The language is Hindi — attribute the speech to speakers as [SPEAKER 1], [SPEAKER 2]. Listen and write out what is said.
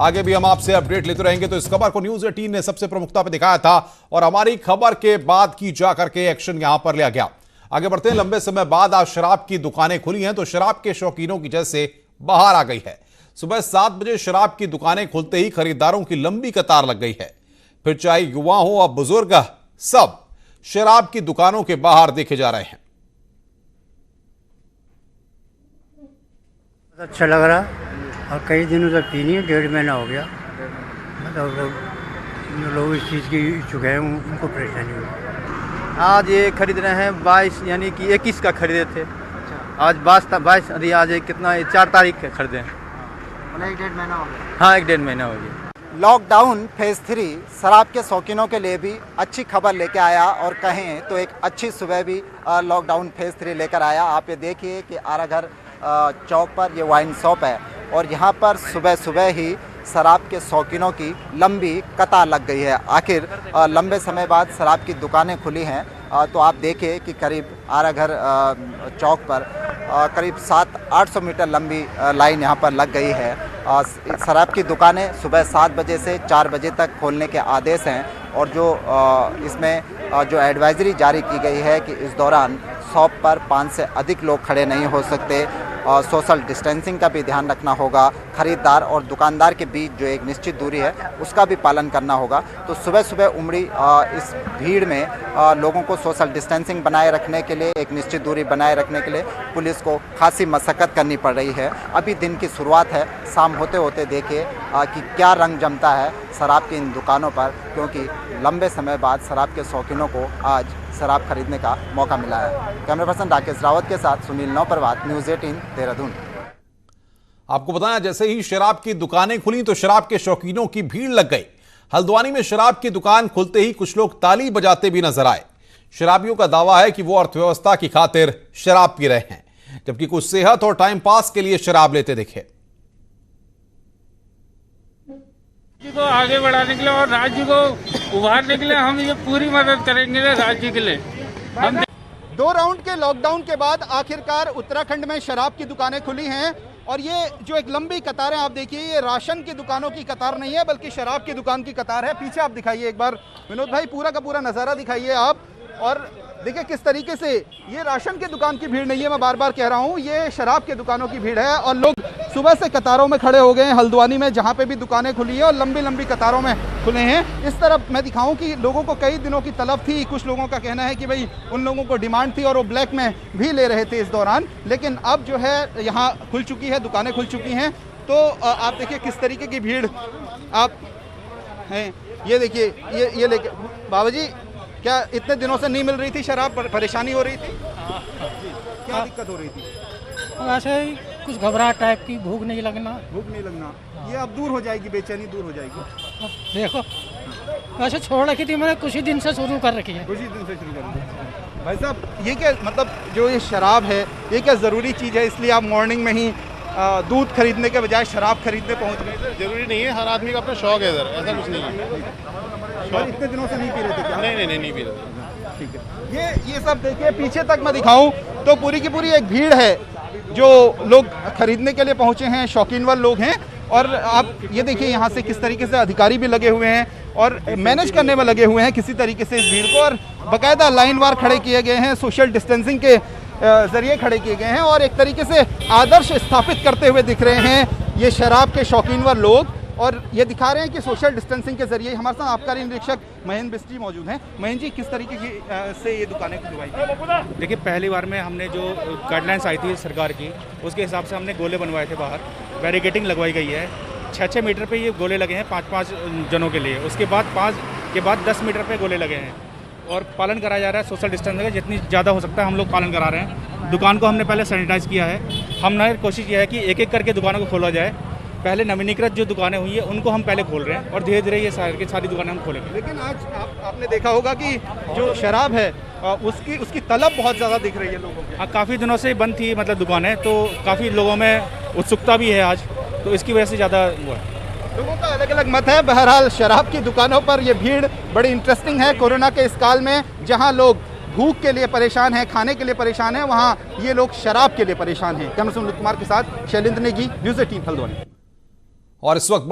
[SPEAKER 1] आगे भी हम आपसे अपडेट लेते रहेंगे। तो इस खबर को न्यूज़ 18 ने सबसे प्रमुखता पर दिखाया था और हमारी खबर के बाद की जाकर के एक्शन यहां पर लिया गया। आगे बढ़ते हैं। लंबे समय बाद आज शराब की दुकानें खुली हैं तो शराब के शौकीनों की जैसे बाहर आ गई है। सुबह 7 बजे शराब की दुकानें खुलते ही खरीदारों की लंबी कतार लग गई है। फिर चाहे युवा हो या बुजुर्ग, सब शराब की दुकानों के बाहर देखे जा रहे हैं।
[SPEAKER 2] अच्छा लग रहा और कई दिनों से पी नहीं, 1.5 महीना हो गया। मतलब जो लोग इस चीज़ की इच्छुक हैं उनको परेशानी हुई।
[SPEAKER 3] आज ये खरीद रहे हैं 22 यानी कि 21 का खरीदे थे। आज 22 अभी आज कितना 4 तारीख के खरीदे हैं।
[SPEAKER 2] 1.5 महीना हो गया।
[SPEAKER 3] हाँ, 1.5 महीना हो गया।
[SPEAKER 4] लॉकडाउन फेज 3 शराब के शौकीनों के लिए भी अच्छी खबर लेके आया और कहें तो एक अच्छी सुबह भी लॉकडाउन फेज 3 लेकर आया। आप ये देखिए कि आराघर चौक पर ये वाइन शॉप है और यहाँ पर सुबह सुबह ही शराब के शौकीनों की लंबी कतार लग गई है। आखिर लंबे समय बाद शराब की दुकानें खुली हैं तो आप देखिए कि करीब आराघर चौक पर करीब 700-800 मीटर लंबी लाइन यहाँ पर लग गई है। शराब की दुकानें सुबह 7 बजे से 4 बजे तक खोलने के आदेश हैं और जो इसमें जो एडवाइजरी जारी की गई है कि इस दौरान शॉप पर 5 से अधिक लोग खड़े नहीं हो सकते। सोशल डिस्टेंसिंग का भी ध्यान रखना होगा। खरीदार और दुकानदार के बीच जो एक निश्चित दूरी है उसका भी पालन करना होगा। तो सुबह सुबह उमड़ी इस भीड़ में लोगों को सोशल डिस्टेंसिंग बनाए रखने के लिए, एक निश्चित दूरी बनाए रखने के लिए पुलिस को खासी मशक्कत करनी पड़ रही है। अभी दिन की शुरुआत है, शाम होते होते देखिए कि क्या रंग जमता है शराब की इन दुकानों पर, क्योंकि लंबे समय बाद शराब के शौकीनों को आज शराब खरीदने का मौका मिला है। कैमरा पर्सन राकेश रावत के साथ सुनील नौप्रभात, न्यूज़ 18 देहरादून।
[SPEAKER 1] आपको बताया जैसे ही शराब की दुकानें खुली तो शराब के शौकीनों की भीड़ लग गई। हल्द्वानी में शराब की दुकान खुलते ही कुछ लोग ताली बजाते भी नजर आए। शराबियों का दावा है कि वो अर्थव्यवस्था की खातिर शराब पी रहे हैं, जबकि कुछ सेहत और टाइम पास के लिए शराब लेते दिखे।
[SPEAKER 5] राज्य को आगे बढ़ाने के लिए और राज्य को उभारने के लिए हम ये पूरी मदद करेंगे राज्य के लिए। हम
[SPEAKER 6] 2 राउंड के लॉकडाउन के बाद आखिरकार उत्तराखंड में शराब की दुकानें खुली हैं और ये जो एक लंबी कतार है आप देखिए, ये राशन की दुकानों की कतार नहीं है बल्कि शराब की दुकान की कतार है। पीछे आप दिखाइए एक बार विनोद भाई, पूरा का पूरा नज़ारा दिखाइए आप और देखिए किस तरीके से ये राशन की दुकान की भीड़ नहीं है, मैं बार बार कह रहा हूँ, ये शराब की दुकानों की भीड़ है और लोग सुबह से कतारों में खड़े हो गए हैं। हल्द्वानी में जहाँ पे भी दुकानें खुली है और लंबी लंबी कतारों में खुले हैं। इस तरफ मैं दिखाऊं कि लोगों को कई दिनों की तलब थी। कुछ लोगों का कहना है कि भाई उन लोगों को डिमांड थी और वो ब्लैक में भी ले रहे थे इस दौरान, लेकिन अब जो है यहाँ खुल चुकी है, दुकानें खुल चुकी हैं। तो आप देखिए किस तरीके की भीड़ आप हैं। ये देखिए ये लेके बाबा जी, क्या इतने दिनों से नहीं मिल रही थी शराब, परेशानी हो रही थी? क्या दिक्कत हो रही थी?
[SPEAKER 7] वैसे ही कुछ घबराहट टाइप की, भूख नहीं लगना।
[SPEAKER 6] ये अब दूर हो जाएगी, बेचैनी दूर हो जाएगी।
[SPEAKER 7] अब देखो, वैसे छोड़ रखी थी मैंने, कुछ ही दिन से शुरू कर रखी है।
[SPEAKER 6] कुछ ही दिन से शुरू कर रखी। भाई साहब, ये क्या मतलब जो ये शराब है ये क्या ज़रूरी चीज़ है, इसलिए आप मॉर्निंग में ही दूध खरीदने के बजाय शराब खरीदने पहुँच गए?
[SPEAKER 8] जरूरी नहीं है, हर आदमी का अपना शौक है सर, ऐसा कुछ नहीं है।
[SPEAKER 6] और इतने दिनों से नहीं पी रहे थे क्या?
[SPEAKER 8] नहीं पी रहे थे।
[SPEAKER 6] ठीक है। ये सब देखिए, पीछे तक मैं दिखाऊं तो पूरी की पूरी एक भीड़ है जो लोग खरीदने के लिए पहुंचे हैं, शौकीनवर लोग हैं। और आप ये देखिए यहाँ से किस तरीके से अधिकारी भी लगे हुए हैं और मैनेज करने में लगे हुए हैं किसी तरीके से इस भीड़ को, और बाकायदा लाइनवार खड़े किए गए हैं, सोशल डिस्टेंसिंग के जरिए खड़े किए गए हैं और एक तरीके से आदर्श स्थापित करते हुए दिख रहे हैं ये शराब के शौकीनवर लोग। और ये दिखा रहे हैं कि सोशल डिस्टेंसिंग के जरिए। हमारे साथ आबकारी निरीक्षक महेंद्र बिस्ट्री मौजूद हैं। महेंद्र जी, किस तरीके की से ये दुकानें खुलवाई?
[SPEAKER 9] देखिए, पहली बार में हमने जो गाइडलाइंस आई थी सरकार की, उसके हिसाब से हमने गोले बनवाए थे बाहर, बैरिकेटिंग लगवाई गई है। 6-6 मीटर पे ये गोले लगे हैं 5-5 जनों के लिए। उसके बाद 5 के बाद 10 मीटर पे गोले लगे हैं और पालन कराया जा रहा है सोशल डिस्टेंस का, जितनी ज़्यादा हो सकता है हम लोग पालन करा रहे हैं। दुकान को हमने पहले सैनिटाइज किया है। हमने कोशिश किया है कि एक एक करके दुकानों को खोला जाए। पहले नवीनीकृत जो दुकानें हुई है उनको हम पहले खोल रहे हैं और धीरे धीरे ये शहर की सारी दुकानें हम खोलेंगे।
[SPEAKER 6] लेकिन आज आपने देखा होगा कि जो शराब है उसकी तलब बहुत ज़्यादा दिख रही है लोगों को।
[SPEAKER 9] हाँ, काफ़ी दिनों से बंद थी मतलब दुकानें, तो काफ़ी लोगों में उत्सुकता भी है आज, तो इसकी वजह से ज़्यादा हुआ है।
[SPEAKER 6] लोगों का अलग अलग मत है। बहरहाल शराब की दुकानों पर ये भीड़ बड़ी इंटरेस्टिंग है। कोरोना के इस काल में जहाँ लोग भूख के लिए परेशान हैं, खाने के लिए परेशान हैं, वहाँ ये लोग शराब के लिए परेशान हैं। कैमरा पर्सन कुमार के साथ शैलेंद्र नेगी, न्यूज़ 18 हल्द्वानी।
[SPEAKER 1] और इस वक्त